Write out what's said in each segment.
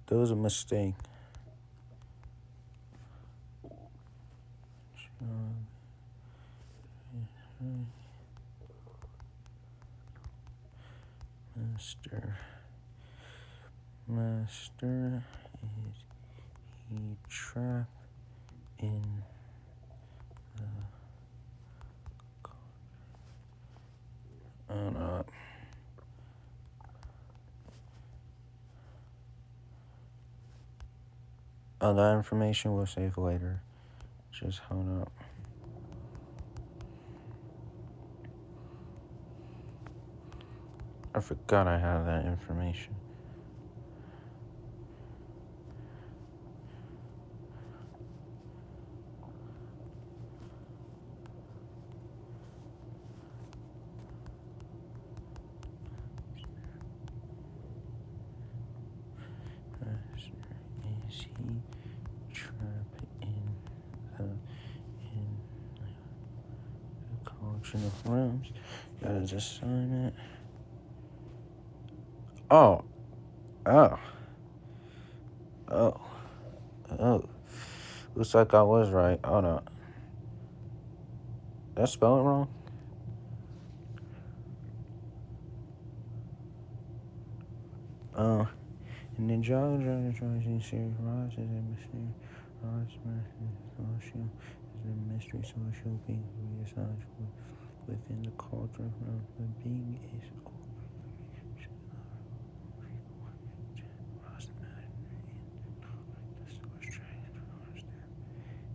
That was a mistake. Master, is he trapped in the... I don't know. Oh, that information we'll save later. Just hold up. I forgot I had that information. Is he trapped in the Cauldron of Realms? Got his assignment. Oh. Looks like I was right. Hold on. Did I spell it wrong? And then Ninjago Rising series Roz is a mystery. Roz Social is a mystery social being who resides within the cauldron realm. The being is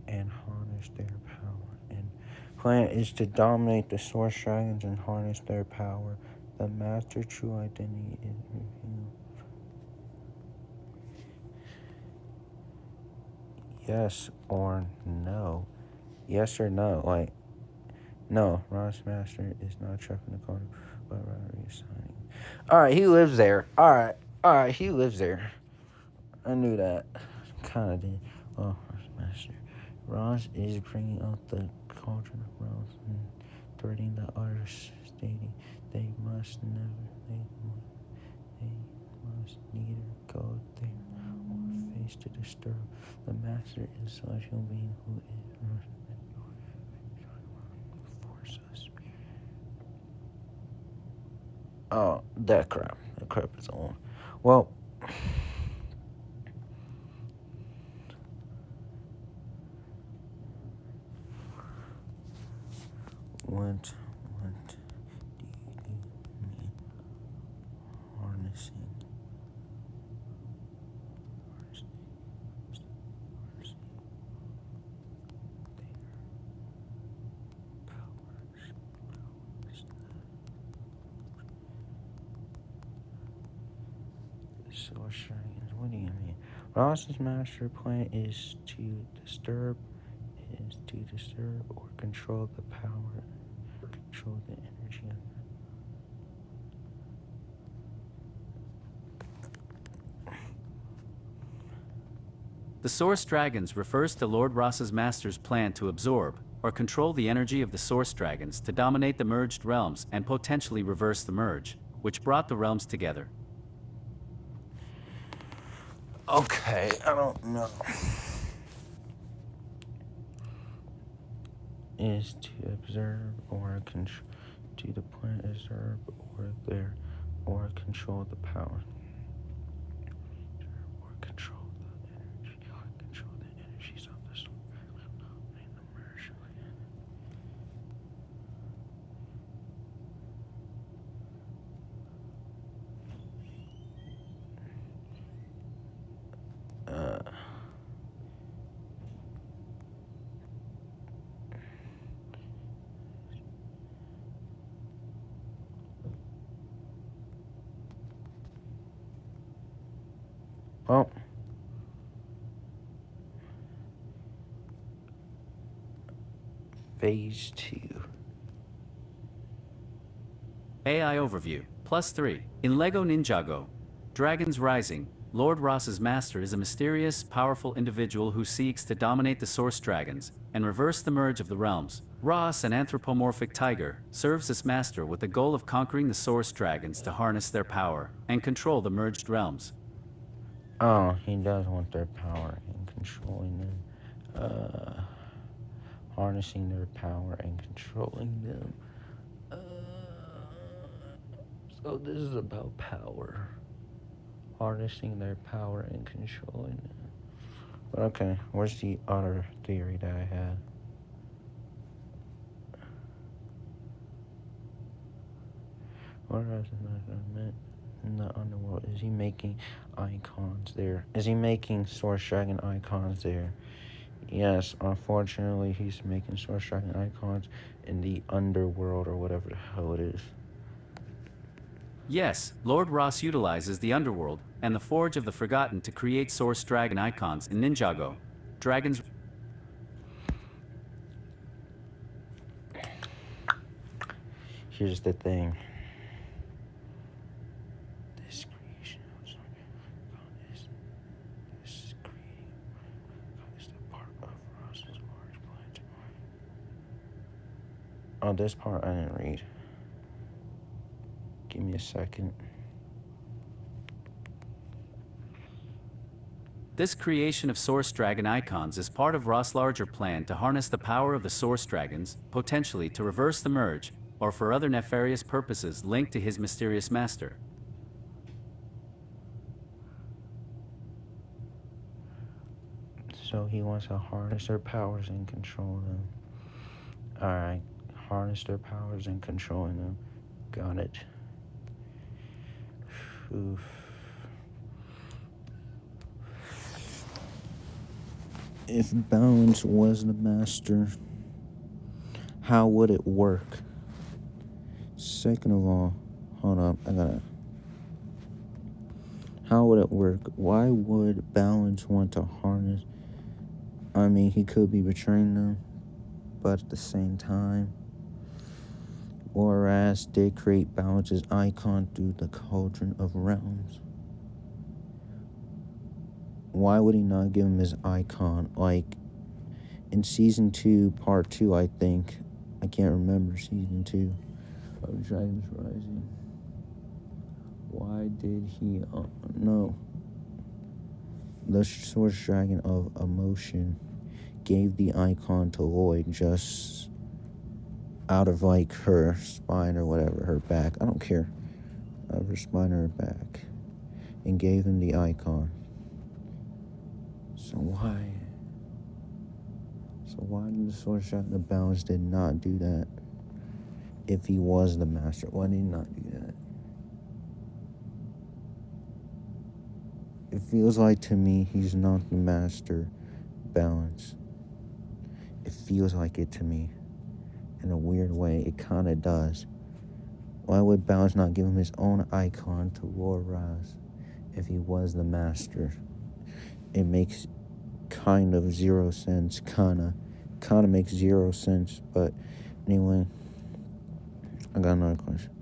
and harness their power. And plan is to dominate the source dragons and harness their power. The master true identity is revealed. Yes or no? Yes or no? Like, no, Ross Master is not trapped in the corner, but rather reassigning. Alright, he lives there. Alright, he lives there. I knew that. Kinda did. Oh, Ross Master. Ross is bringing out the cauldron of realms and threatening the others, stating they must neither go there or face to disturb. The master is a celestial being who is force us. Oh, that crap. That crap is on. Well, what do you mean harnessing? Source dragons. What do you mean? Ross's master plan is to disturb or control the power, control the energy of The Source Dragons refers to Lord Ross's master's plan to absorb or control the energy of the Source Dragons to dominate the merged realms and potentially reverse the merge, which brought the realms together. Okay, I don't know. Is to observe or control, to the point observe or control the power. Or control the energies of the soul. And the merge. Well, phase 2. AI Overview, +3. In LEGO Ninjago, Dragons Rising, Lord Ross's master is a mysterious, powerful individual who seeks to dominate the Source Dragons and reverse the merge of the realms. Ross, an anthropomorphic tiger, serves as master with the goal of conquering the Source Dragons to harness their power and control the merged realms. Oh, he does want their power and controlling them. Harnessing their power and controlling them. So this is about power. Harnessing their power and controlling them. But okay, where's the other theory that I had? What else is not in the underworld? Is he making icons there? Is he making Source Dragon icons there? Yes, unfortunately, he's making Source Dragon icons in the underworld or whatever the hell it is. Yes, Lord Ross utilizes the underworld and the Forge of the Forgotten to create Source Dragon icons in Ninjago. Dragons. Here's the thing. This creation is the part of Ross's large plan. Oh, this part I didn't read. Give me a second. This creation of Source Dragon icons is part of Ross' larger plan to harness the power of the Source Dragons, potentially to reverse the merge, or for other nefarious purposes linked to his mysterious master. So he wants to harness their powers and control them. Alright, harness their powers and controlling them. Got it. Oof. If Balance was the master, how would it work? Second of all, hold up, how would it work? Why would Balance want to harness? I mean, he could be betraying them, but at the same time, Whereas did create Balance's icon through the Cauldron of Realms. Why would he not give him his icon? Like, in Season 2, Part 2, I think. I can't remember Season 2 of Dragons Rising. Why did he... no. The Source Dragon of Emotion gave the icon to Lloyd just out of, like, her spine or whatever, her back. I don't care. Out of her spine or her back. And gave him the icon. So why did the Source Dragon of Balance did not do that? If he was the master, why did he not do that? It feels like to me he's not the master Balance. It feels like it to me. In a weird way, it kind of does. Why would Balance not give him his own icon to Lord Raz if he was the master? It makes kind of zero sense. Kind of makes zero sense. But anyway, I got another question.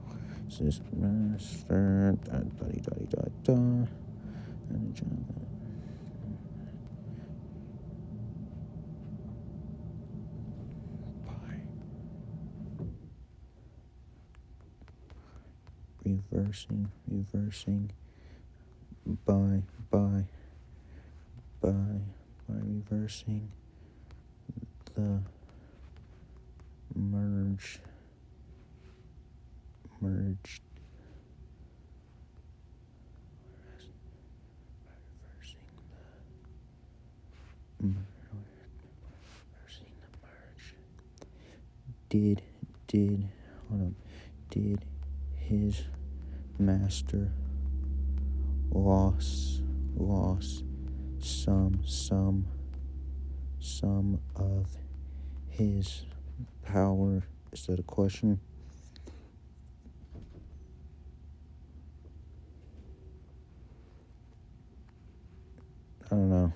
Is this master? Reversing, by reversing the merged reversing the merge. Did his master lost some of his power? Is that a question? I don't know.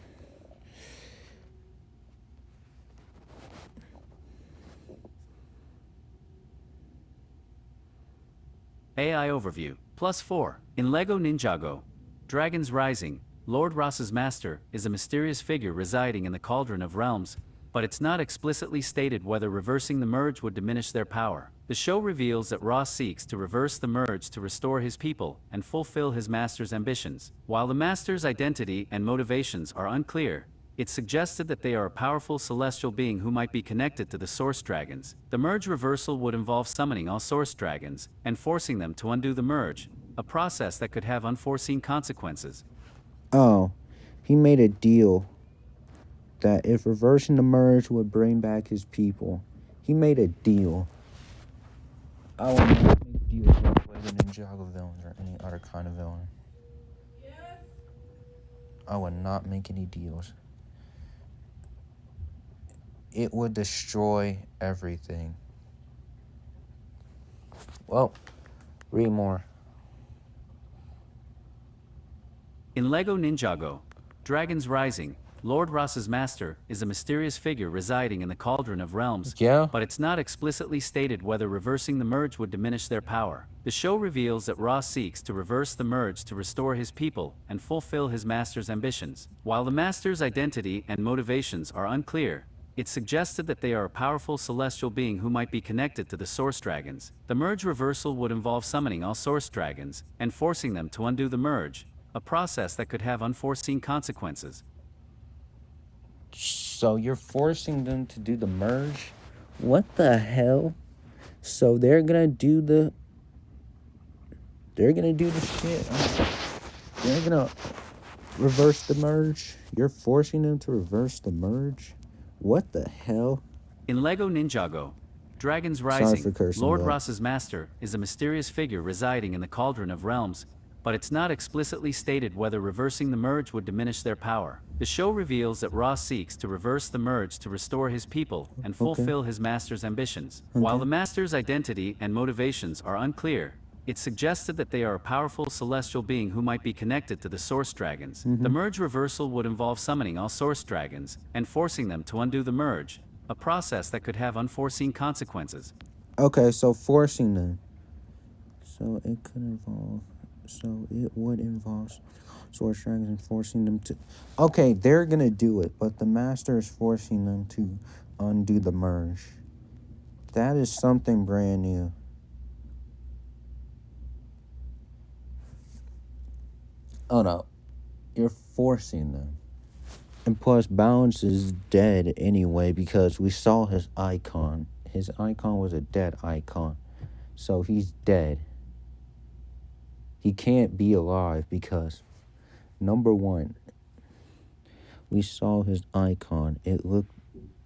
AI Overview, +4. In LEGO Ninjago, Dragons Rising, Lord Ross's master is a mysterious figure residing in the Cauldron of Realms. but it's not explicitly stated whether reversing the merge would diminish their power. The show reveals that Ra seeks to reverse the merge to restore his people and fulfill his master's ambitions. While the master's identity and motivations are unclear, it's suggested that they are a powerful celestial being who might be connected to the Source Dragons. The merge reversal would involve summoning all Source Dragons and forcing them to undo the merge, a process that could have unforeseen consequences. Oh, he made a deal that if reversing the merge would bring back his people. He made a deal. I will not make deals with Lego Ninjago villains or any other kind of villain. I would not make any deals. It would destroy everything. Well, read more. In LEGO Ninjago, Dragons Rising, Lord Ross's master is a mysterious figure residing in the Cauldron of Realms, Yeah? but it's not explicitly stated whether reversing the merge would diminish their power. The show reveals that Ross seeks to reverse the merge to restore his people and fulfill his master's ambitions. While the master's identity and motivations are unclear, it's suggested that they are a powerful celestial being who might be connected to the Source Dragons. The merge reversal would involve summoning all Source Dragons and forcing them to undo the merge, a process that could have unforeseen consequences. So you're forcing them to do the merge? What the hell? So they're gonna do the shit. They're gonna reverse the merge? You're forcing them to reverse the merge? What the hell? In LEGO Ninjago, Dragons for Rising, cursing, Lord bro. Ross's master is a mysterious figure residing in the Cauldron of Realms, but it's not explicitly stated whether reversing the merge would diminish their power. The show reveals that Ross seeks to reverse the merge to restore his people and fulfill his master's ambitions. While the master's identity and motivations are unclear, it's suggested that they are a powerful celestial being who might be connected to the Source Dragons. The merge reversal would involve summoning all Source Dragons and forcing them to undo the merge, a process that could have unforeseen consequences. Okay, so forcing them. So it would involve Source Dragons and forcing them to... Okay, they're gonna do it, but the master is forcing them to undo the merge. That is something brand new. Oh no, you're forcing them. And plus, Balance is dead anyway because we saw his icon. His icon was a dead icon. So he's dead. He can't be alive because, number one, we saw his icon. It looked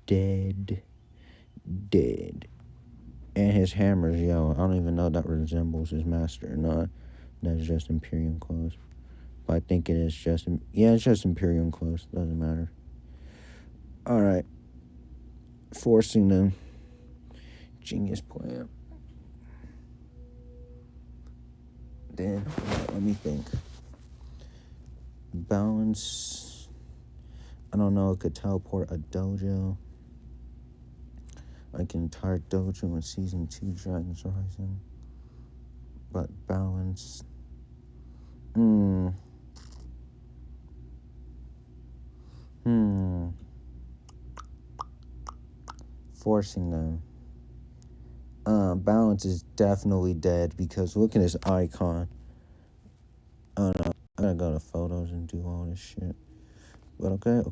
dead. Dead. And his hammer's yellow. I don't even know that resembles his master or not. That's just Imperium clothes. But I think it is just... Yeah, it's just Imperium clothes. Doesn't matter. Alright. Forcing them. Genius plan. Then, let me think. Balance. I don't know. It could teleport a dojo. Like an entire dojo in Season 2 Dragons Rising. But Balance. Forcing them. Balance is definitely dead because look at his icon. I don't know. I gotta go to photos and do all this shit. But okay.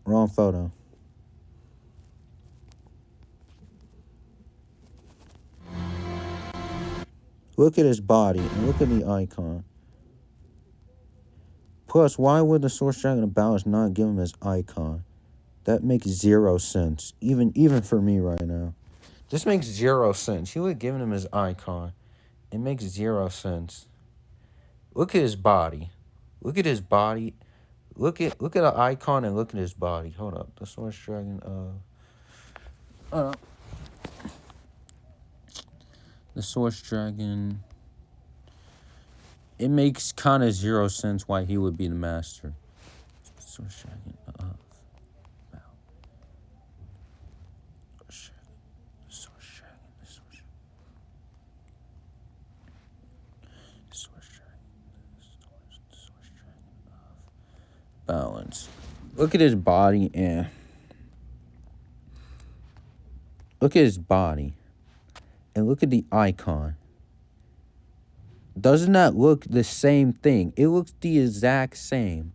Wrong photo. Look at his body and look at the icon. Plus, why would the Source Dragon of Balance not give him his icon? That makes zero sense. Even for me right now. This makes zero sense. He would have given him his icon. It makes zero sense. Look at his body. Look at his body. Look at the icon and look at his body. Hold up. The Source Dragon the Source Dragon. It makes kind of zero sense why he would be the master. Source Dragon Source dragon of balance. Look at his body and look at his body and look at the icon. Doesn't that look the same thing? It looks the exact same.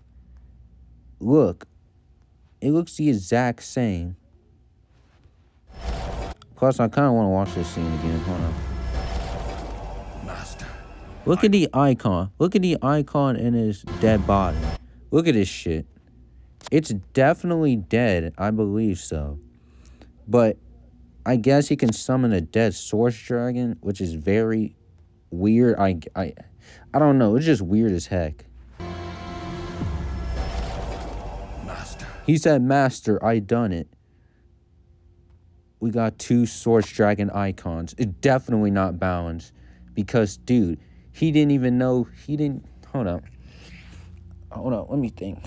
Look, it looks the exact same. Plus, I kind of want to watch this scene again. Hold on. Master. Look at the icon. Look at the icon in his dead body. Look at this shit. It's definitely dead. I believe so. But I guess he can summon a dead source dragon, which is very weird. I don't know. It's just weird as heck. Master. He said, "Master, I done it." We got 2 source dragon icons. It's definitely not balanced. Because, dude, he didn't even know. He didn't. Hold up. Hold up. Let me think.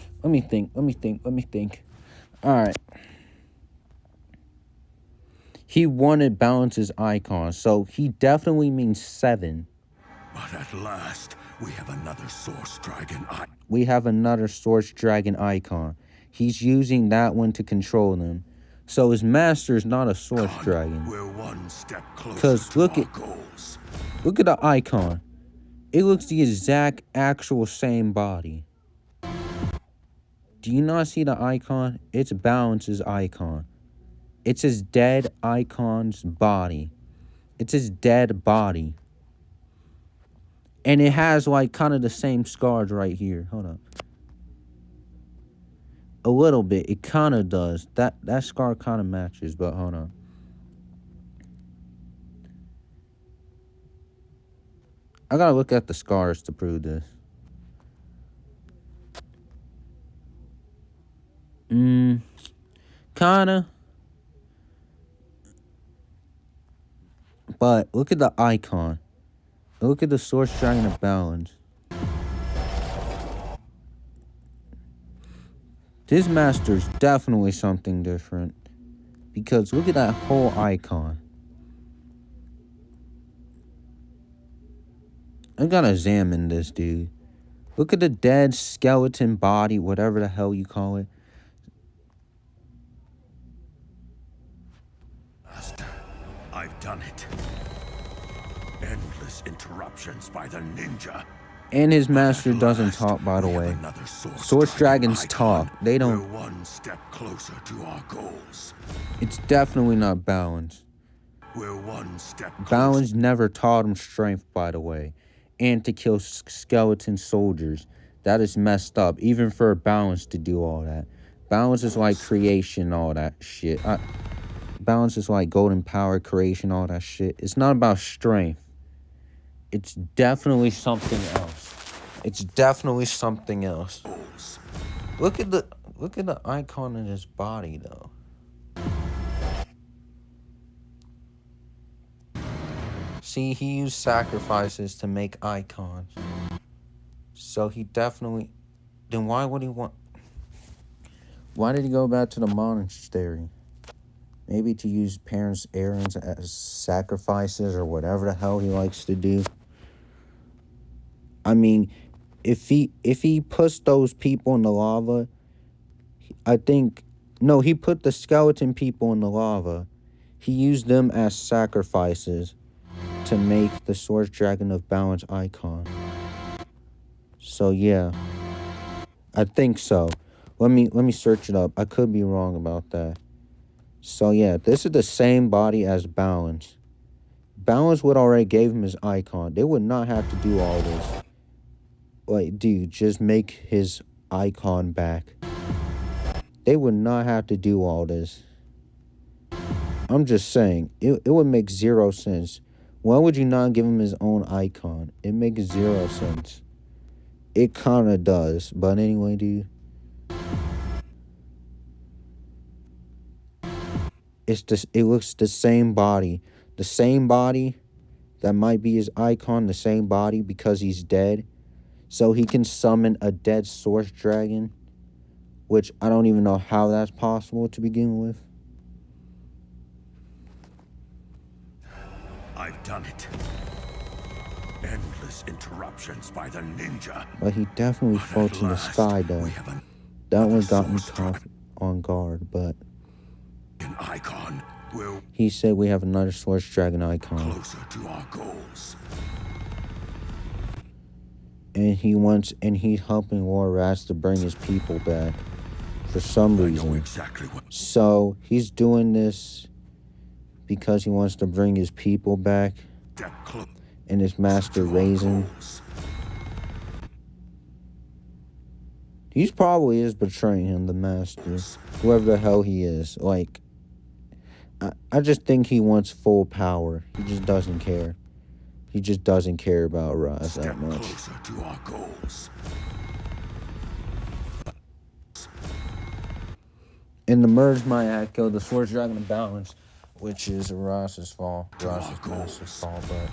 All right. He wanted balance's icon. So he definitely means 7. But at last, we have another source dragon. We have another source dragon icon. He's using that one to control them. So his master is not a source dragon. We're one step closer 'Cause to look our at- goals. Look at the icon. It looks the exact actual same body. Do you not see the icon? It's Balance's icon. It's his dead icon's body. It's his dead body. And it has like kind of the same scars right here. Hold up. A little bit. It kind of does. That scar kind of matches, but hold on. I gotta look at the scars to prove this. Kinda. But look at the icon. Look at the source dragon of balance. This master's definitely something different. Because look at that whole icon. I gotta examine this, dude. Look at the dead skeleton body, whatever the hell you call it. Master, I've done it. Endless interruptions by the ninja. And his master At doesn't last, talk, by the we have way. another Source dragons icon. talk. They don't. We're one step closer to our goals. It's definitely not Balance. We're one step closer. Balance never taught him strength, by the way. And to kill skeleton soldiers. That is messed up. Even for Balance to do all that. Balance is like creation, all that shit. Balance is like golden power, creation, all that shit. It's not about strength. It's definitely something else. It's definitely something else. Look at the icon in his body, though. See, he used sacrifices to make icons. So he definitely... Then why would he want... Why did he go back to the monastery? Maybe to use parents' errands as sacrifices or whatever the hell he likes to do. I mean, if he puts those people in the lava, I think... No, he put the skeleton people in the lava. He used them as sacrifices to make the Source Dragon of Balance icon. So yeah, I think so. Let me search it up. I could be wrong about that. So yeah, this is the same body as Balance. Balance would already gave him his icon. They would not have to do all this. Like, dude, just make his icon back. They would not have to do all this. I'm just saying, it would make 0 sense. Why would you not give him his own icon? It makes 0 sense. It kind of does. But anyway, dude. It looks the same body. The same body that might be his icon. The same body because he's dead. So he can summon a dead Source Dragon. Which I don't even know how that's possible to begin with. I've done it. Endless interruptions by the ninja. But he definitely But fell at to the last, sky, though. we have That another one got me source caught on guard, but An icon will he said we have another Source Dragon icon. closer to our goals. And he's helping Lord Raz to bring his people back for some I know reason. exactly what. So he's doing this because he wants to bring his people back Step closer and his master to our Raisin. goals. He probably is betraying him, the master. Whoever the hell he is. Like, I just think he wants full power. He just doesn't care. He just doesn't care about Raz Step that much. closer to our goals. In the merge my Echo, the Source Dragon of Balance, which is Raz's fault. Raz's master's fault, but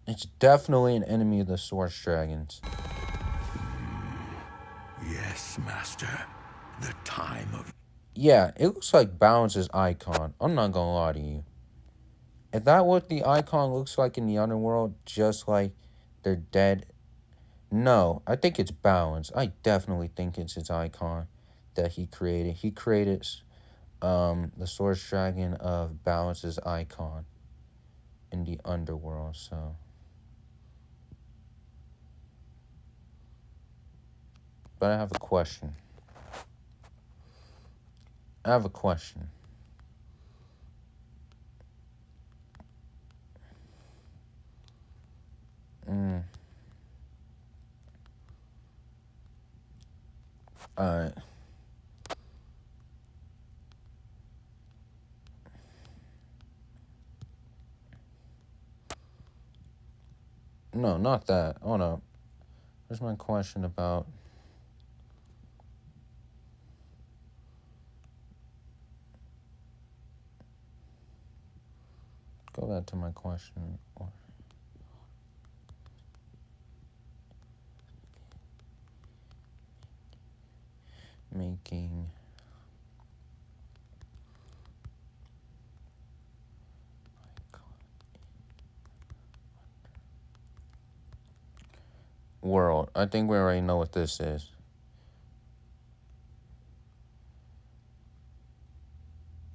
it's definitely an enemy of the Source Dragons. Yes, Master. The time of. Yeah, it looks like Balance's icon. I'm not gonna lie to you. Is that what the icon looks like in the underworld? Just like they're dead? No, I think it's Balance. I definitely think it's his icon that he created. He created the Source Dragon of Balance's icon in the underworld, so. But I have a question. Alright. No, not that. Hold up. Here's my question about. Go back to my question. Making world. I think we already know what this is.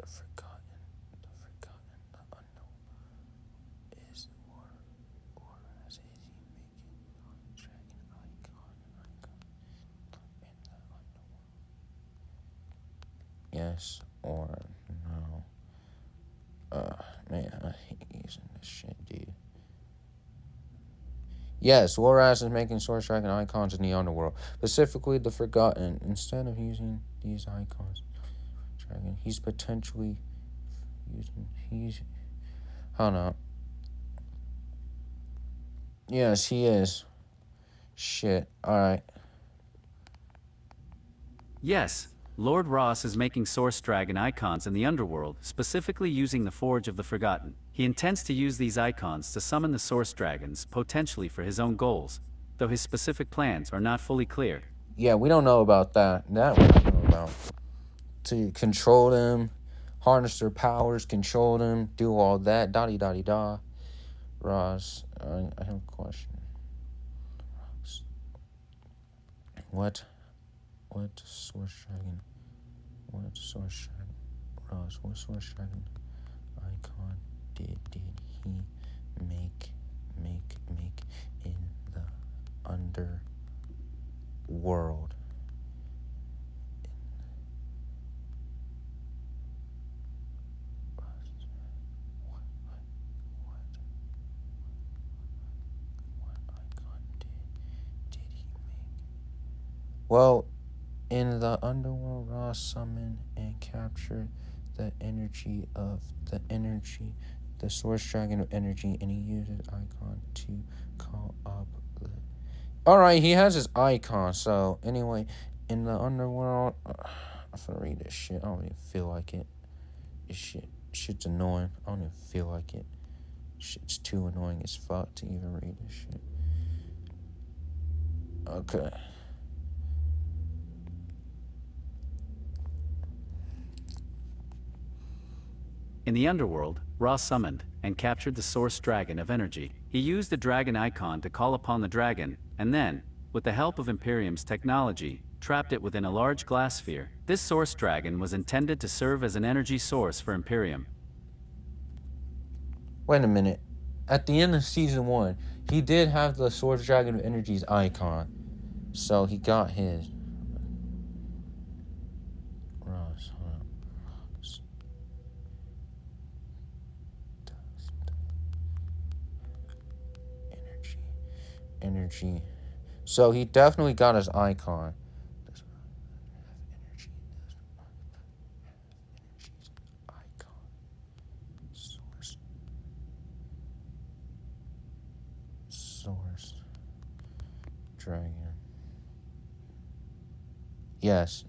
The forgotten, the unknown is or as is he making dragon icon in the underworld. Yes or no? Man, I hate using this shit, dude. Yes, Loraz is making Source Dragon icons in the underworld, specifically the Forgotten. Instead of using these icons, Dragon, he's potentially using. Hold on. Yes, he is. Shit. Alright. Yes, Lord Ross is making Source Dragon icons in the underworld, specifically using the Forge of the Forgotten. He intends to use these icons to summon the Source Dragons, potentially for his own goals, though his specific plans are not fully clear. Yeah, we don't know about that. That we don't know about. To control them, harness their powers, control them, do all that. Da-di-da-di-da. Ross, I have a question. What Source Dragon? What Source Dragon? Ross, what Source Dragon icon did he make in the underworld? What icon did he make? Well, in the underworld, Ross summoned and captured the Source Dragon of Energy, and he used his icon to call up the. Alright, he has his icon, so anyway, in the underworld, I'm gonna read this shit. I don't even feel like it. This shit's annoying. I don't even feel like it. Shit's too annoying as fuck to even read this shit. Okay. In the underworld, Ross summoned and captured the Source Dragon of Energy. He used the dragon icon to call upon the dragon, and then, with the help of Imperium's technology, trapped it within a large glass sphere. This Source Dragon was intended to serve as an energy source for Imperium. Wait a minute. At the end of season 1, he did have the Source Dragon of Energy's icon. So he got his. Ross, hold on. Energy. So he definitely got his icon. Source Dragon. Yes,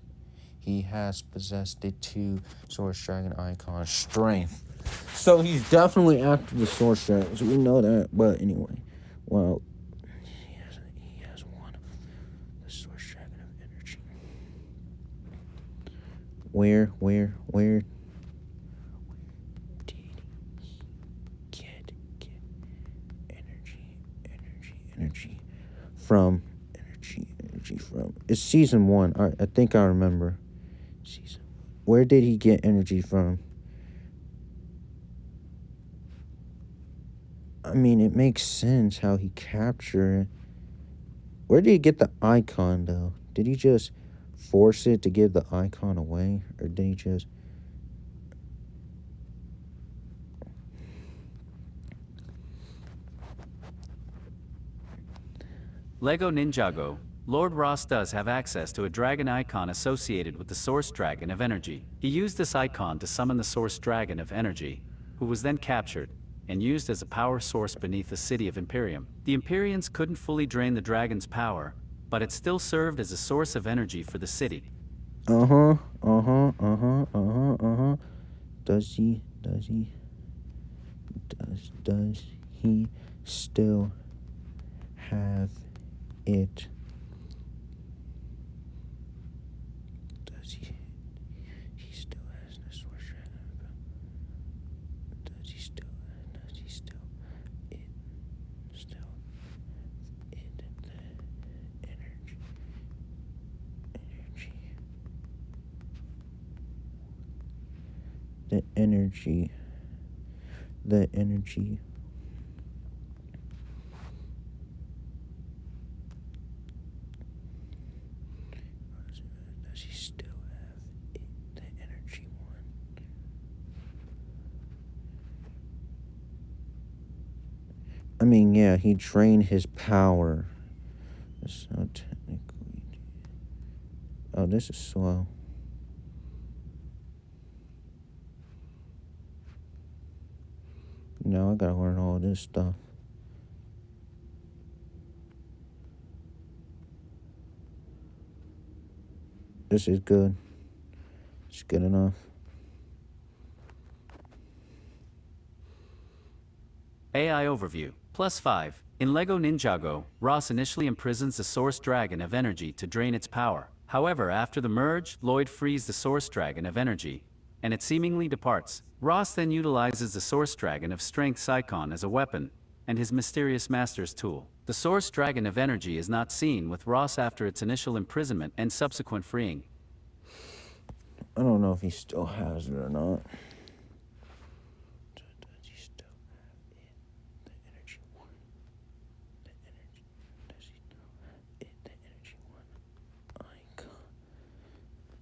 he has possessed the 2 Source Dragon icon strength. So he's definitely after the Source Dragon. So we know that. But anyway, well, he has one of the Source Dragon of Energy. Where did he get energy from? Energy from? It's season 1. I think I remember. Where did he get energy from? I mean, it makes sense how he captured it. Where did he get the icon, though? Did he just force it to give the icon away? Or did he just... Lego Ninjago, Lord Ross does have access to a dragon icon associated with the Source Dragon of Energy. He used this icon to summon the Source Dragon of Energy, who was then captured and used as a power source beneath the city of Imperium. The Imperians couldn't fully drain the dragon's power, but it still served as a source of energy for the city. Does he still have it? He still has the Source Dragon? Does he still the energy? Does he still have it, the energy one? I mean, yeah, he drained his power. That's not technically. Oh, this is slow. Now I gotta learn all this stuff. This is good. It's good enough. AI Overview, +5. In LEGO Ninjago, Ross initially imprisons the Source Dragon of Energy to drain its power. However, after the merge, Lloyd frees the Source Dragon of Energy, and it seemingly departs. Ross then utilizes the Source Dragon of Strength's icon as a weapon, and his mysterious master's tool. The Source Dragon of Energy is not seen with Ross after its initial imprisonment and subsequent freeing. I don't know if he still has it or not. Does he still have it? The energy one. Does he still have it? The energy one. Icon.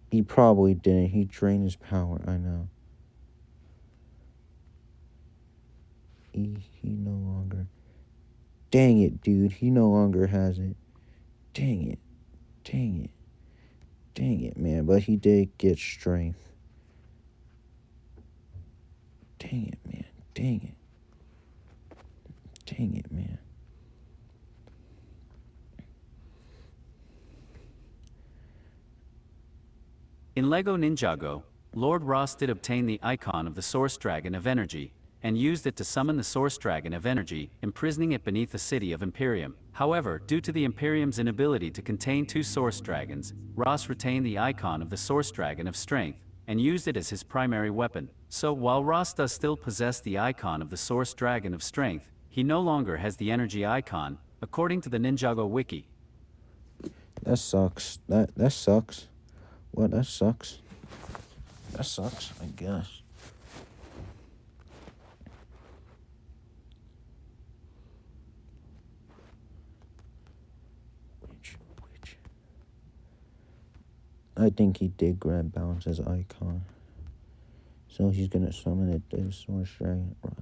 He probably didn't. He drained his power. I know. He no longer. Dang it, dude. He no longer has it. Dang it, man. But he did get strength. Dang it, man. In LEGO Ninjago, Lord Ross did obtain the icon of the Source Dragon of Energy, and used it to summon the Source Dragon of Energy, imprisoning it beneath the city of Imperium. However, due to the Imperium's inability to contain 2 Source Dragons, Ross retained the icon of the Source Dragon of Strength, and used it as his primary weapon. So while Ross does still possess the icon of the Source Dragon of Strength, he no longer has the energy icon, according to the Ninjago wiki. That sucks. That sucks. What? That sucks. That sucks, I guess. Which? I think he did grab Balance's icon. So he's gonna summon it to Source Dragon Ross.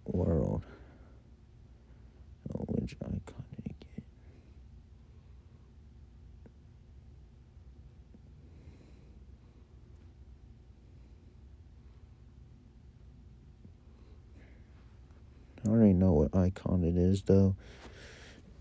World. Oh, which icon did he get? I already know what icon it is, though.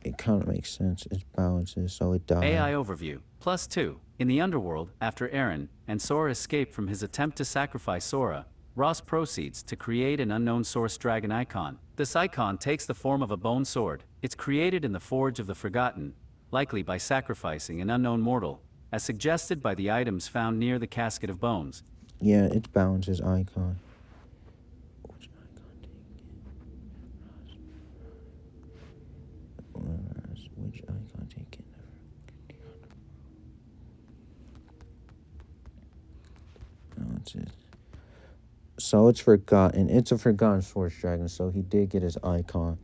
It kind of makes sense. It's balances, so it died. AI overview. +2. In the underworld, after Eren and Sora escape from his attempt to sacrifice Sora, Ross proceeds to create an unknown Source Dragon icon. This icon takes the form of a bone sword. It's created in the Forge of the Forgotten, likely by sacrificing an unknown mortal, as suggested by the items found near the Casket of Bones. Yeah, it's Balance's icon. Which icon did he get? Which icon did he get? Balance's. So it's forgotten. It's a forgotten Source Dragon, so he did get his icon.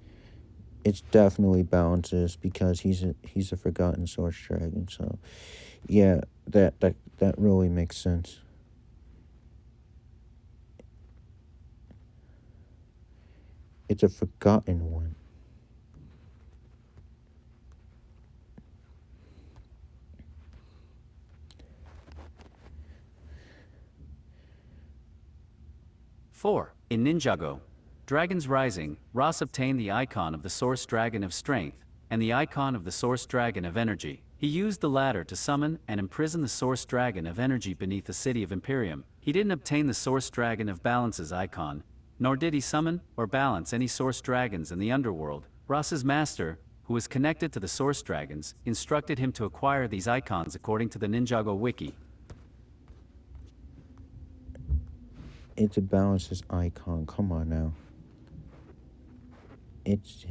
It's definitely Balances because he's a forgotten Source Dragon. So yeah, that really makes sense. It's a forgotten one. Four. In Ninjago, Dragon's Rising, Ross obtained the icon of the Source Dragon of Strength and the icon of the Source Dragon of Energy. He used the latter to summon and imprison the Source Dragon of Energy beneath the city of Imperium. He didn't obtain the Source Dragon of Balance's icon, nor did he summon or balance any Source Dragons in the underworld. Ross's master, who was connected to the Source Dragons, instructed him to acquire these icons according to the Ninjago wiki. It's a Balance's icon. Come on now. It's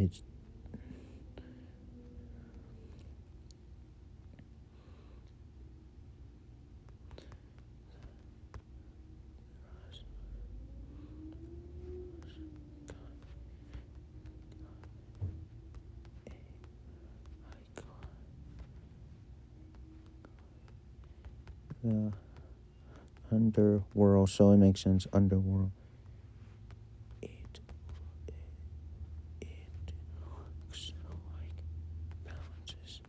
the underworld, so it makes sense. Underworld. It looks like Balance's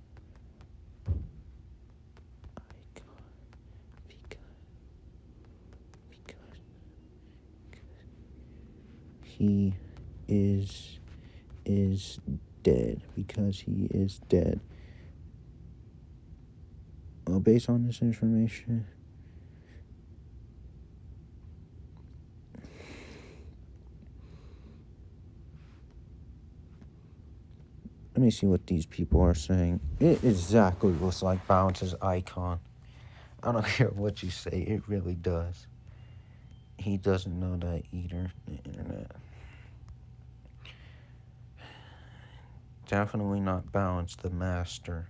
icon because he is dead. Because he is dead. Well, based on this information, let me see what these people are saying. It exactly looks like Balance's icon. I don't care what you say, it really does. He doesn't know that either, the internet. Definitely not Balance the master,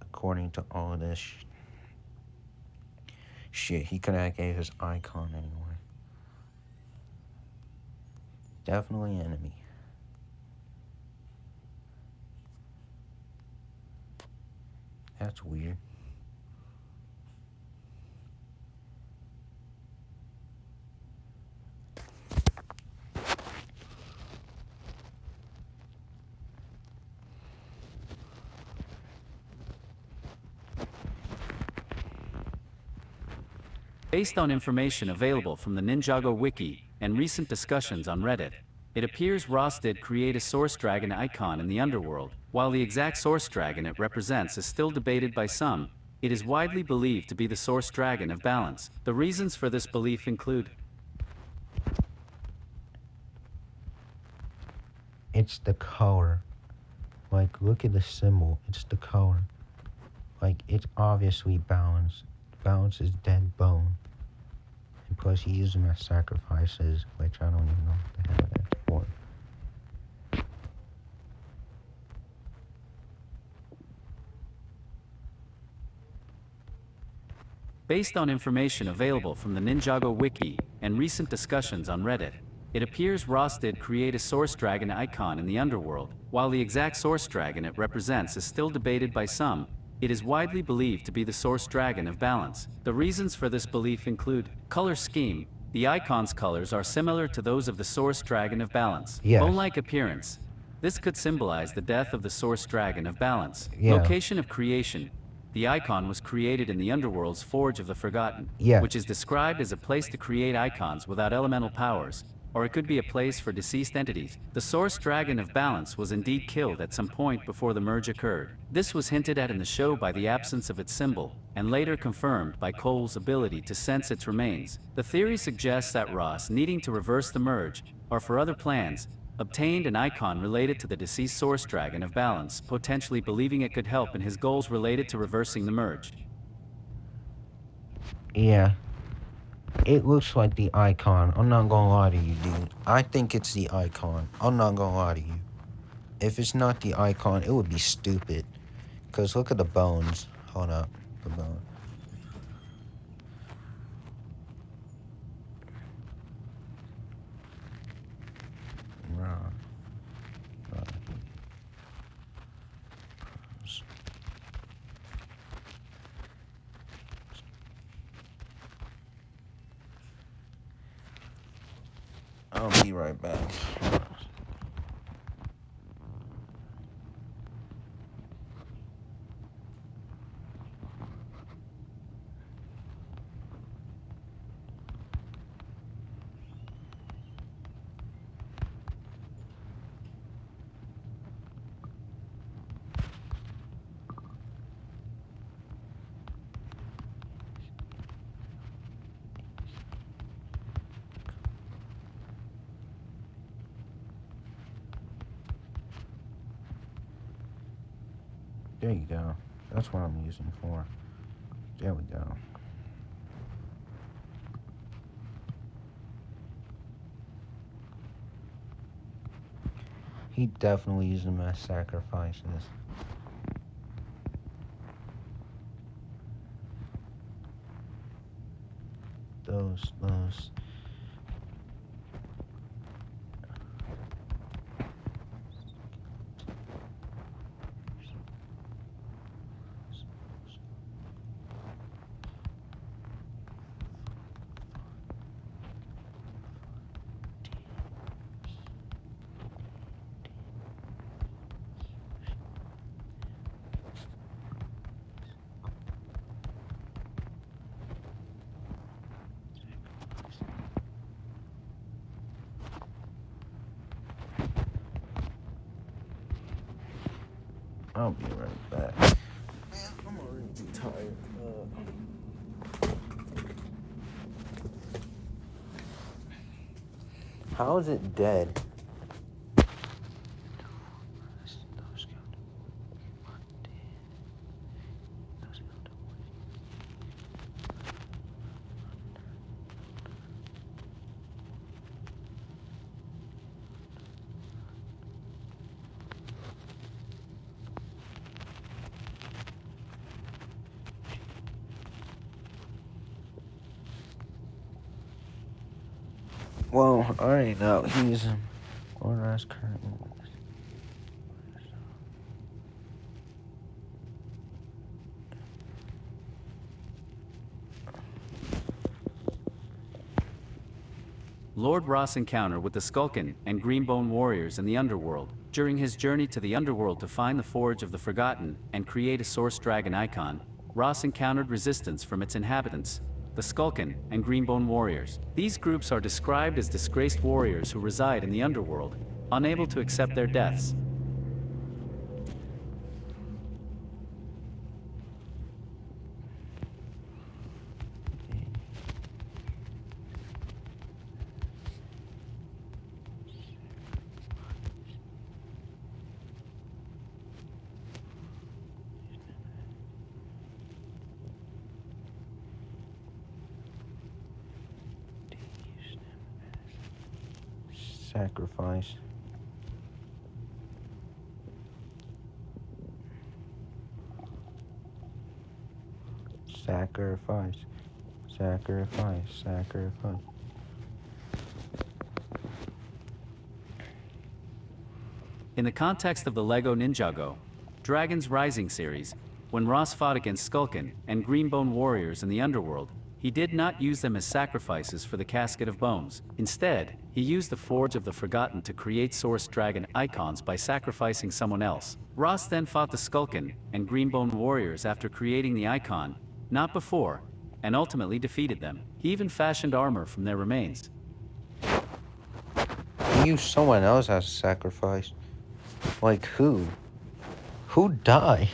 according to all of this shit. He could have gave his icon anyway. Definitely enemy. That's weird. Based on information available from the Ninjago wiki and recent discussions on Reddit, it appears Ross did create a Source Dragon icon in the underworld. While the exact Source Dragon it represents is still debated by some, It is widely believed to be the source dragon of balance. The reasons for this belief include: it's the color. Like, look at the symbol. It's the color. Like, it's obviously balance. Balance is dead bone. And plus, he used them as sacrifices, which I don't even know what the hell that's for. Based on information available from the Ninjago Wiki and recent discussions on Reddit, it appears Ross did create a source dragon icon in the underworld. While the exact source dragon it represents is still debated by some, it is widely believed to be the source dragon of balance. The reasons for this belief include: color scheme. The icon's colors are similar to those of the source dragon of balance. Yes. Bone-like appearance. This could symbolize the death of the source dragon of balance. Yeah. Location of creation. The icon was created in the Underworld's Forge of the Forgotten, Yes. which is described as a place to create icons without elemental powers, or it could be a place for deceased entities. The source dragon of balance was indeed killed at some point before the merge occurred. This was hinted at in the show by the absence of its symbol, and later confirmed by Cole's ability to sense its remains. The theory suggests that Ross, needing to reverse the merge, or for other plans, obtained an icon related to the deceased source dragon of balance, potentially believing it could help in his goals related to reversing the merge. Yeah. It looks like the icon. I'm not gonna lie to you, dude. I think it's the icon. I'm not gonna lie to you. If it's not the icon, it would be stupid. Because look at the bones. Hold up. The bone. I'll be right back. There you go. That's what I'm using for. There we go. He definitely used them as sacrifices. Those. I'll be right back. Man, I'm already too tired. How is it dead? Well, I already know he's organized currently. Lord Ross' encounter with the Skulkin and Greenbone warriors in the Underworld. During his journey to the Underworld to find the Forge of the Forgotten and create a source dragon icon, Ross encountered resistance from its inhabitants, the Skulkin and Greenbone warriors. These groups are described as disgraced warriors who reside in the Underworld, unable to accept their deaths. Sacrifice. Sacrifice. Sacrifice. Sacrifice. In the context of the LEGO Ninjago Dragons Rising series, when Ross fought against Skulkin and Greenbone warriors in the underworld, he did not use them as sacrifices for the Casket of Bones. Instead, he used the Forge of the Forgotten to create Source Dragon icons by sacrificing someone else. Ross then fought the Skulkin and Greenbone warriors after creating the icon, not before, and ultimately defeated them. He even fashioned armor from their remains. He used someone else as a sacrifice. Like who? Who died?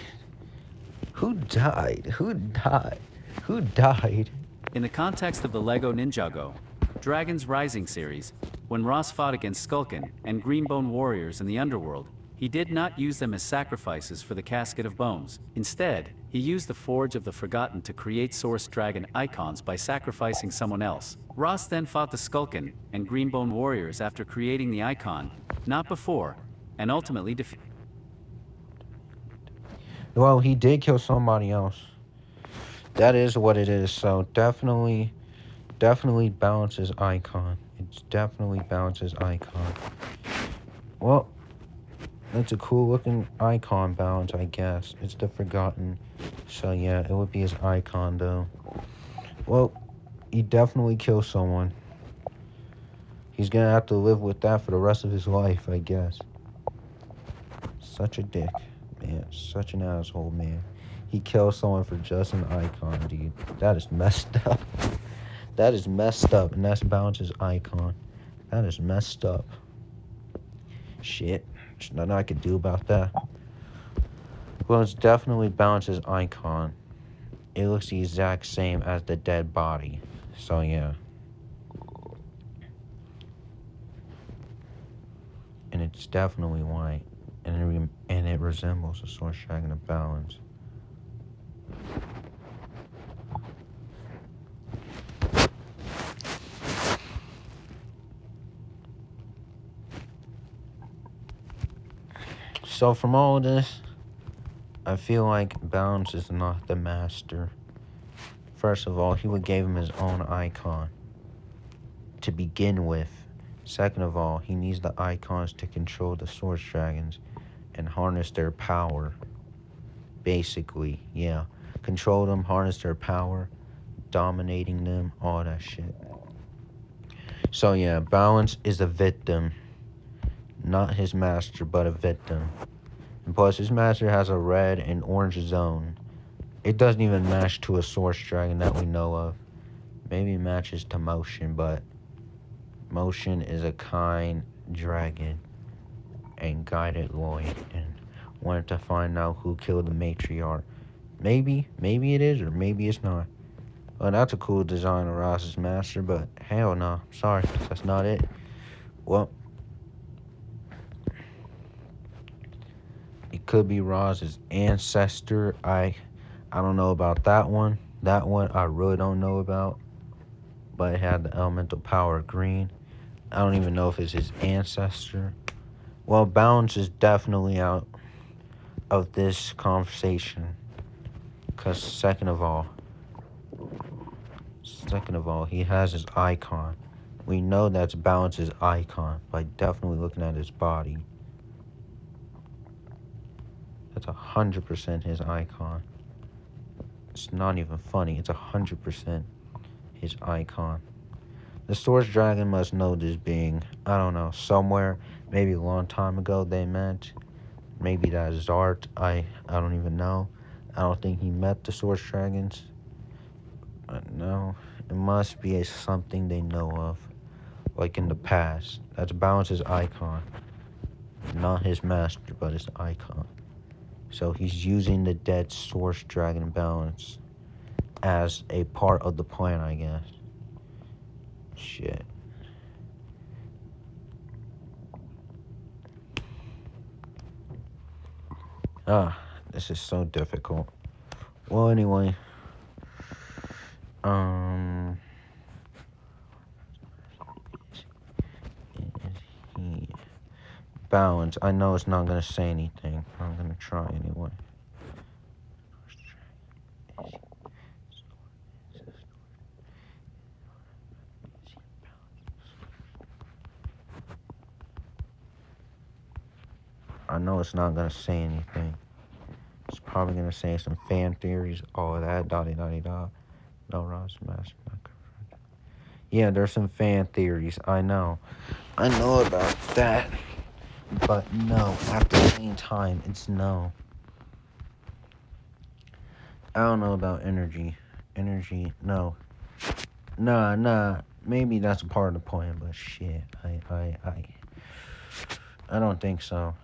Who died? Who died? Who died? In the context of the LEGO Ninjago Dragons Rising series, when Ross fought against Skulkin and Greenbone warriors in the underworld, he did not use them as sacrifices for the Casket of Bones. Instead, he used the Forge of the Forgotten to create Source Dragon icons by sacrificing someone else. Ross then fought the Skulkin and Greenbone warriors after creating the icon, not before, and ultimately defeated. Well, he did kill somebody else. That is what it is. So definitely balances icon. It's definitely balances icon. Well, that's a cool looking icon balance, I guess. It's the Forgotten. So yeah, it would be his icon though. Well, he definitely killed someone. He's gonna have to live with that for the rest of his life, I guess. Such a dick, man. Such an asshole, man. He killed someone for just an icon, dude. That is messed up. That is messed up, and that's Balance's icon. That is messed up. Shit. There's nothing I could do about that. Well, it's definitely Balance's icon. It looks the exact same as the dead body. So, yeah. And it's definitely white. And it resembles a Source Dragon of Balance. So from all of this, I feel like Balance is not the master. First of all, he would gave him his own icon to begin with. Second of all, he needs the icons to control the Source Dragons and harness their power. Basically, yeah. Control them, harness their power, dominating them, all that shit. So yeah, Balance is a victim. Not his master, but a victim. And plus, his master has a red and orange zone. It doesn't even match to a Source Dragon that we know of. Maybe it matches to Motion, but Motion is a kind dragon and guided Lloyd and wanted to find out who killed the matriarch. Maybe it is, or maybe it's not. Well, that's a cool design of Ross's master, but hell no. Sorry, that's not it. Well, it could be Ross's ancestor. I don't know about that one. That one I really don't know about. But it had the elemental power green. I don't even know if it's his ancestor. Well, Balance is definitely out of this conversation. Because second of all, he has his icon. We know that's Balance's icon by definitely looking at his body. That's 100% his icon. It's not even funny. It's 100% his icon. The Source Dragon must know this being, I don't know, somewhere, maybe a long time ago they met. Maybe that's Zart. I don't even know. I don't think he met the Source Dragons. No, it must be something they know of, like in the past. That's Balance's icon. Not his master, but his icon. So he's using the dead Source Dragon Balance as a part of the plan, I guess. Shit. This is so difficult. Well, anyway. Is balance. I know it's not gonna say anything. I'm gonna try anyway. I know it's not gonna say anything. It's probably gonna say some fan theories, all of that, da. No, Ross Master. Yeah, there's some fan theories. I know about that. But no, at the same time, it's no. I don't know about energy. Energy, no. Nah. Maybe that's a part of the point, but shit, I don't think so.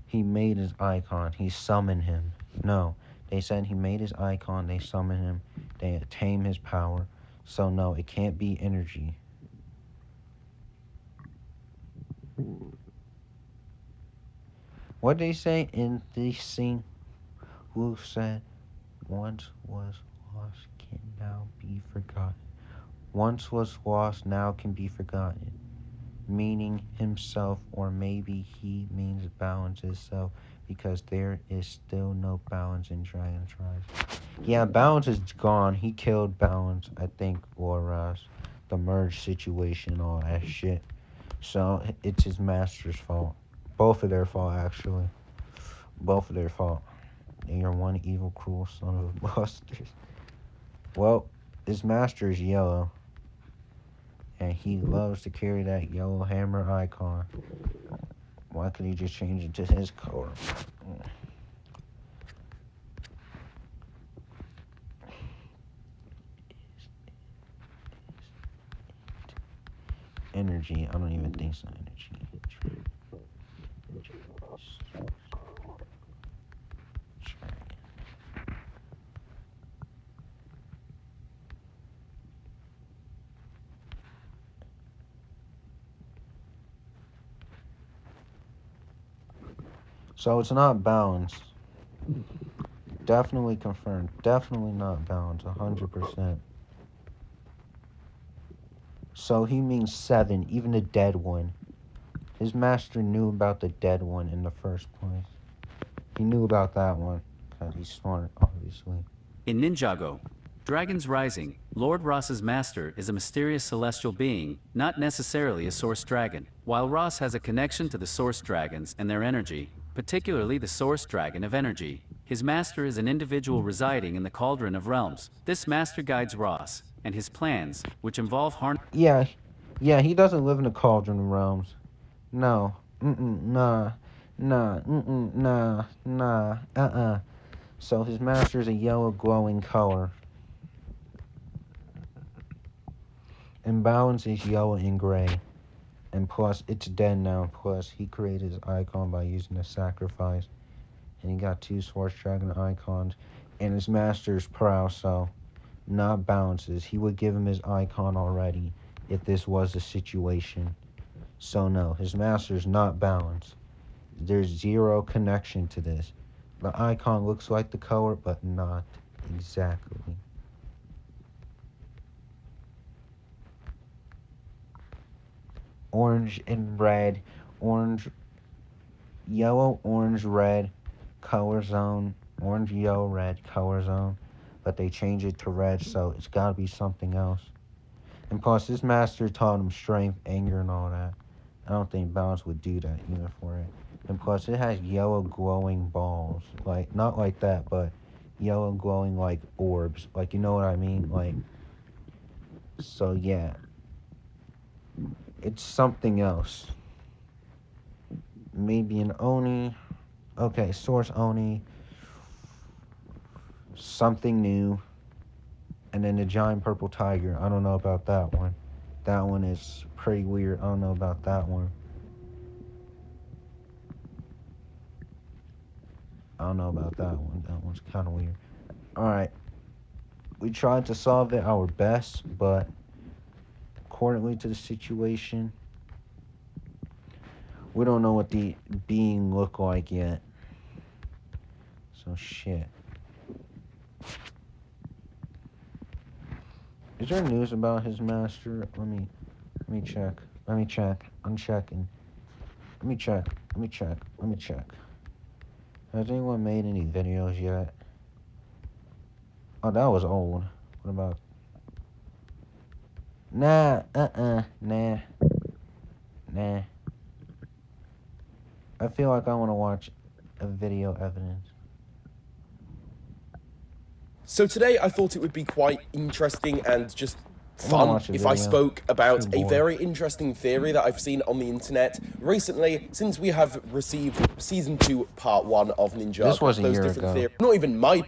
He made his icon. He summoned him. No, they said he made his icon. They summoned him. They tame his power. So no, it can't be energy. What they say in the scene? Who said, "Once was lost, can now be forgotten." Once was lost, now can be forgotten. Meaning himself, or maybe he means balance itself, because there is still no balance in Dragon's Rise. Yeah, balance is gone. He killed balance, I think, or the merge situation, all that shit. So it's his master's fault. Both of their fault, actually. Both of their fault. You're one evil, cruel son of a bastard. Well, his master is yellow. And he loves to carry that yellow hammer icon. Why could he just change it to his color? Energy. I don't even think so. Energy. So it's not balanced. Definitely confirmed. Definitely not balanced. 100%. So he means 7, even the dead one. His master knew about the dead one in the first place. He knew about that one. Because he's smart, obviously. In Ninjago, Dragon's Rising, Lord Ross's master is a mysterious celestial being, not necessarily a source dragon. While Ross has a connection to the source dragons and their energy, particularly the source dragon of energy, his master is an individual residing in the Cauldron of Realms. This master guides Ross and his plans, which involve Yeah, he doesn't live in the Cauldron of Realms. No. Nah. So his master is a yellow glowing color. And balance is yellow and gray. And plus, it's dead now. Plus, he created his icon by using a sacrifice. And he got 2 Swords Dragon icons. And his master's proud, so not balances. He would give him his icon already if this was the situation. So no, his master's not balanced. There's 0 connection to this. The icon looks like the color, but not exactly. Orange and red, orange, yellow, orange, red, color zone, orange, yellow, red, color zone, but they change it to red, so it's gotta be something else. And plus, this master taught him strength, anger, and all that. I don't think balance would do that either for it. And plus, it has yellow glowing balls, like not like that, but yellow glowing like orbs, like you know what I mean, like. So yeah. It's something else. Maybe an Oni. Okay, Source Oni. Something new. And then the giant purple tiger. I don't know about that one. That one is pretty weird. I don't know about that one. I don't know about that one. That one's kind of weird. Alright. We tried to solve it our best, but accordingly to the situation, we don't know what the being look like yet. So shit. Is there news about his master? Let me check. I'm checking. Let me check. Has anyone made any videos yet? Oh, that was old. What about? Nah. I feel like I want to watch a video evidence. So today I thought it would be quite interesting and just I'm gonna fun watch a if I video. spoke about Too a bored. very interesting theory that I've seen on the internet recently, since we have received Season 2, Part 1 of Ninjago. This was a Those year different ago. theories, not even my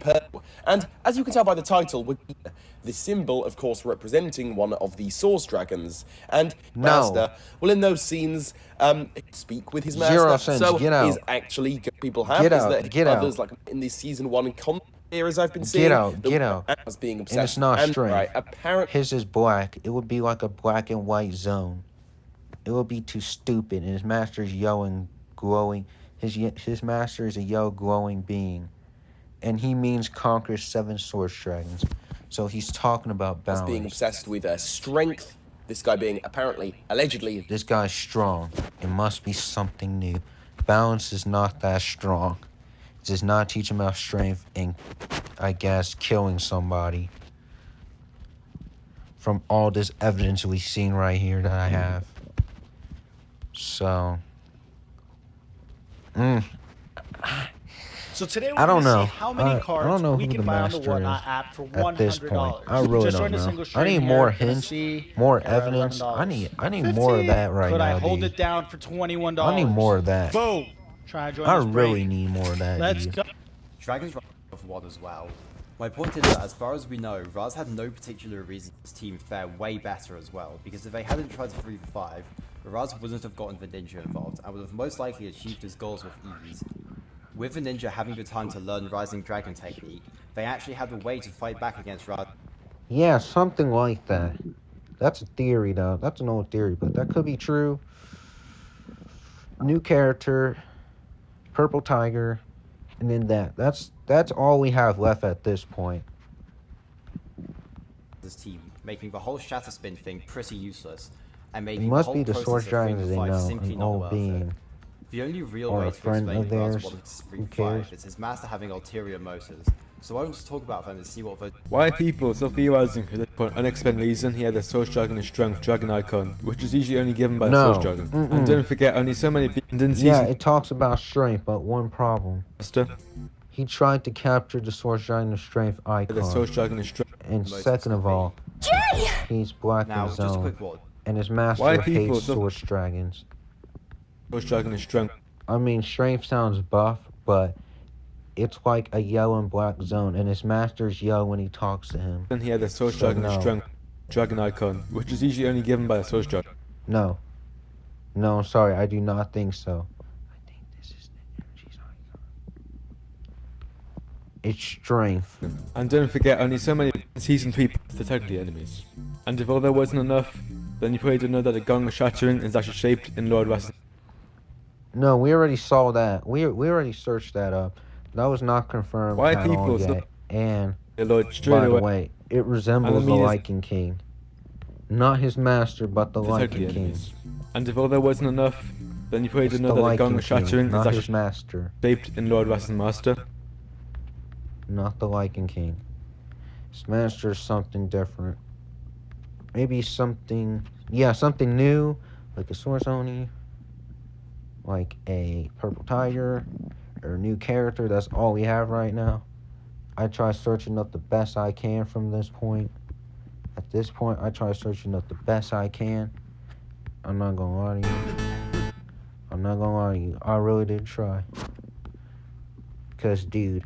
and as you can tell by the title, would be the symbol, of course, representing one of the Source Dragons. And No. Master, well, in those scenes, speak with his 0 Master. cents, So get out. is actually people have Get is out, that get others out. like in this Season 1 content as I've been seeing, Get out. as being obsessed. And it's not and, strength. right, apparently, His is black. It would be like a black and white zone. It would be too stupid. And his master is yellow, glowing. His master is a yellow, glowing being, and he means conquer 7 Source Dragons. So he's talking about balance. being obsessed with strength. This guy being apparently, allegedly, This guy's strong. It must be something new. Balance is not that strong. It does not teach him about strength and, I guess, killing somebody. From all this evidence we've seen right here that I have. So. So today we're I don't gonna know. see how many I cards don't know we who can the buy on the master Whatnot is app for at this point. $100. I really Just don't joined a know. single I stream need here, more gonna hints, see more here at evidence. I $11. need more of that right Could now, I hold dude. it down for $21? I need more of that. Boom. Try to join I this really break. need more of that, Let's dude. go. Dragons of one as well. My point is that as far as we know, Raz had no particular reason his team fare way better as well, because if they hadn't tried to 3-for-5, Raz wouldn't have gotten the ninja involved, and would have most likely achieved his goals with ease. With the ninja having the time to learn Rising Dragon technique, they actually had a way to fight back against Raz. Yeah, something like that. That's a theory, though. That's an old theory, but that could be true. New character, Purple Tiger, and then that. That's all we have left at this point. His team, making the whole shatter spin thing pretty useless, and It making must the be whole the process Source of Dragons they 3-for-5 know, simply an not old worth being. it. The only real Or way a to friend explain of Raz theirs. wanting Who to cares? 3-5 is his master having ulterior motives. So I want to talk about them and see what the Why are people still theorizing that for an unexplained reason he had a Source Dragon and Strength Dragon icon, which is usually only given by No. a Source Dragon? And don't forget, only so many people didn't see Yeah, it talks about strength, but one problem. Master He tried to capture the Source Dragon of Strength had a Source icon. Dragon and Strength. And Motives second could of be. all, he's black Now, and just a zone. quick one. And his Why master people hates so- Source Dragons. Source Dragon and Strength. I mean, strength sounds buff, but it's like a yellow and black zone, and his master's yellow when he talks to him. Then he had a Source So Dragon no. and Strength Dragon icon, which is usually only given by a Source Dragon. No. No, sorry, I do not think so. I think this is the energy icon. It's strength. And don't forget, only so many seasoned people detect the enemies. And if all there wasn't enough, then you probably don't know that the Gong of Shattering is actually shaped in Lord Raz's. No, we already saw that. We already searched that up. That was not confirmed Why at all people yet. so- And The Lord by straight the away way, it resembles the mean is- Lycan King. Not his master, but the detect the Lycan King. enemies. And if all there wasn't enough, then you probably It's don't the know that the Gong Lycan of Shattering King, is not his actually master. shaped in Lord Raz's master. Not the Lycan King. His master is something different. Maybe something, yeah, something new, like a Source Oni, like a Purple Tiger, or a new character. That's all we have right now. I try searching up the best I can from this point. At this point, I try searching up the best I can. I'm not gonna lie to you. I'm not gonna lie to you. I really did try. Because, dude,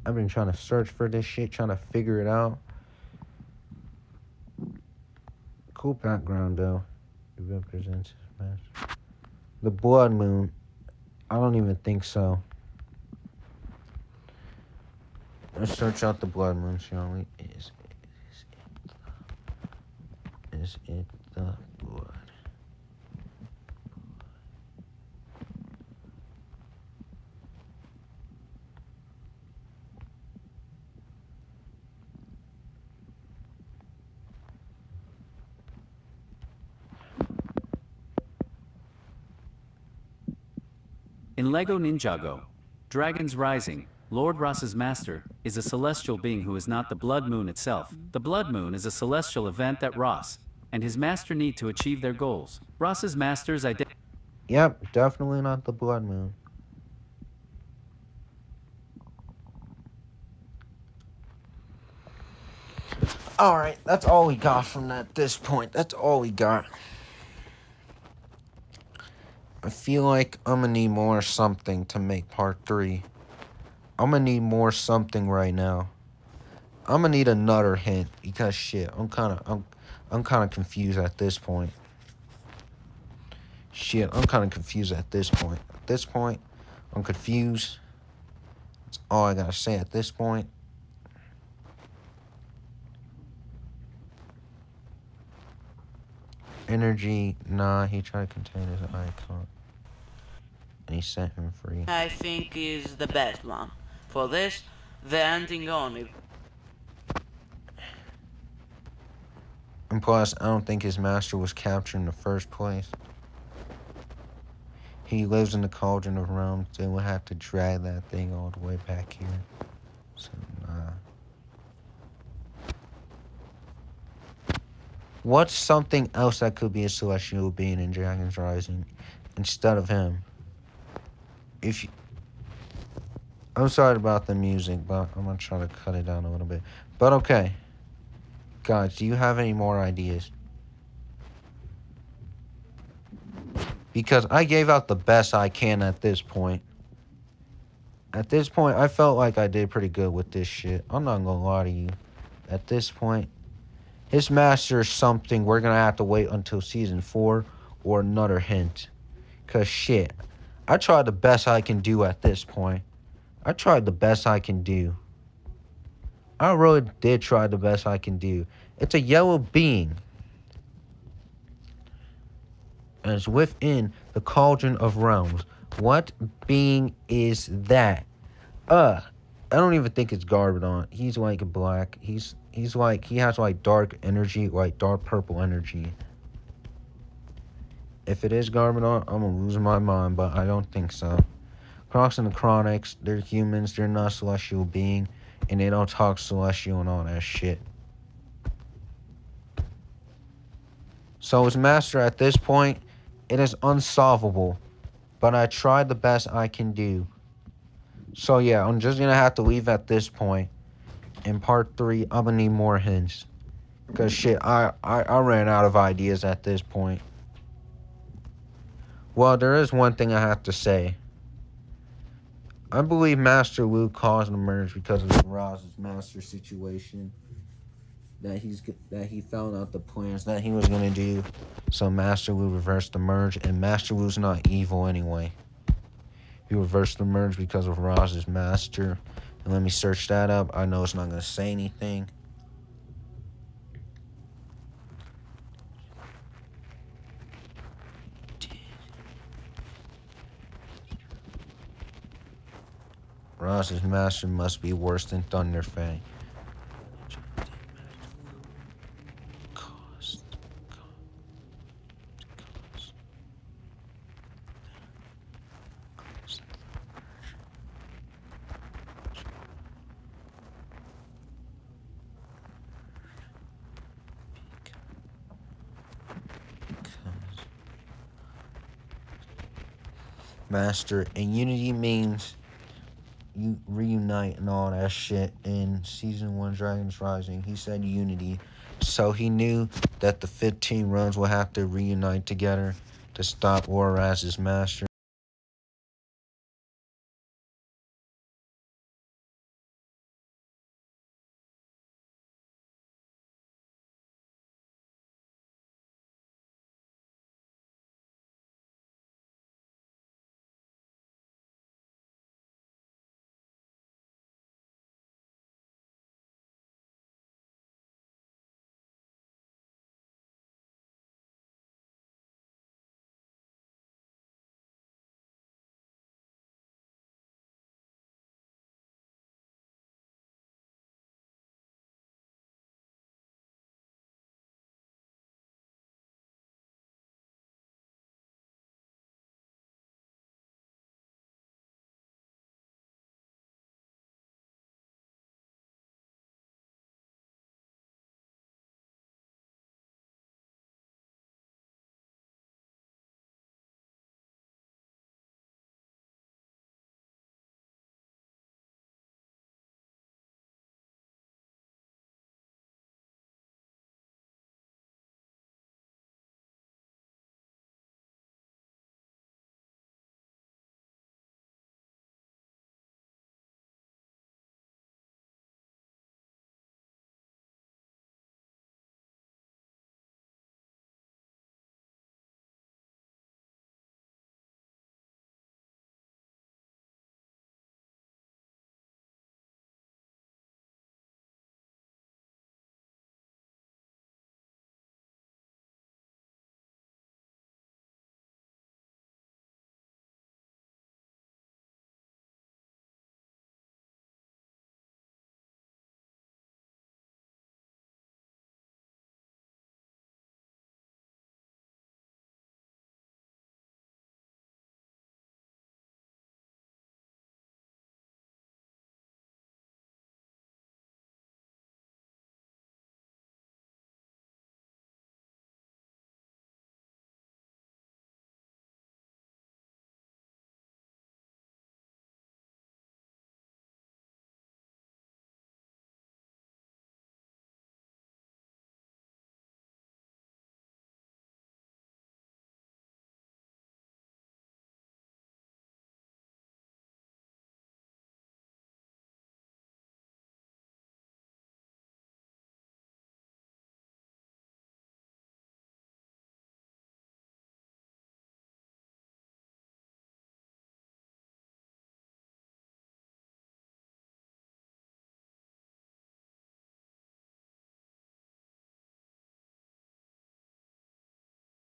I've been trying to search for this shit, trying to figure it out. Cool background, though. It represents his master. The Blood Moon. I don't even think so. Let's search out the Blood Moon, shall we? Is it the blood? In LEGO Ninjago, Dragons Rising, Lord Ross's master is a celestial being who is not the Blood Moon itself. The Blood Moon is a celestial event that Ross and his master need to achieve their goals. Ross's master's identity. Yep, definitely not the Blood Moon. Alright, that's all we got from that at this point. That's all we got. I feel like I'm gonna need more something to make part 3. I'm gonna need more something right now. I'm gonna need another hint because shit, I'm kind of confused at this point. Shit, I'm kind of confused at this point. At this point, I'm confused. That's all I gotta say at this point. Energy, nah, he tried to contain his icon. And he set him free. I think is the best one. For this, the ending only. And plus, I don't think his master was captured in the first place. He lives in the Cauldron of Realms. They will have to drag that thing all the way back here. So, nah. What's something else that could be a celestial being in Dragons Rising instead of him? If you... I'm sorry about the music, but I'm gonna try to cut it down a little bit. But okay. Guys, do you have any more ideas? Because I gave out the best I can at this point. At this point, I felt like I did pretty good with this shit. I'm not gonna lie to you. At this point, his master is something we're gonna have to wait until season 4 or another hint. Cause shit, I tried the best I can do at this point. I tried the best I can do. I really did try the best I can do. It's a yellow being. And it's within the Cauldron of Realms. What being is that? I don't even think it's Garbodon. He's like black. He's like, he has like dark energy, like dark purple energy. If it is Garbodon, I'm gonna lose my mind, but I don't think so. Crocs and the Chronics, they're humans, they're not celestial being, and they don't talk celestial and all that shit. So his master at this point, it is unsolvable, but I tried the best I can do. So yeah, I'm just gonna have to leave at this point. In part 3, I'm gonna need more hints. Cause shit, I ran out of ideas at this point. Well, there is one thing I have to say. I believe Master Wu caused the merge because of Roz's master situation. That he found out the plans that he was gonna do. So Master Wu reversed the merge, and Master Wu's not evil anyway. He reversed the merge because of Roz's master. And let me search that up. I know it's not gonna say anything. Roz's master must be worse than Thunderfang. Master, and unity means you reunite and all that shit. In season 1 Dragons Rising, he said unity, so he knew that the 15 runs will have to reunite together to stop Raz's master.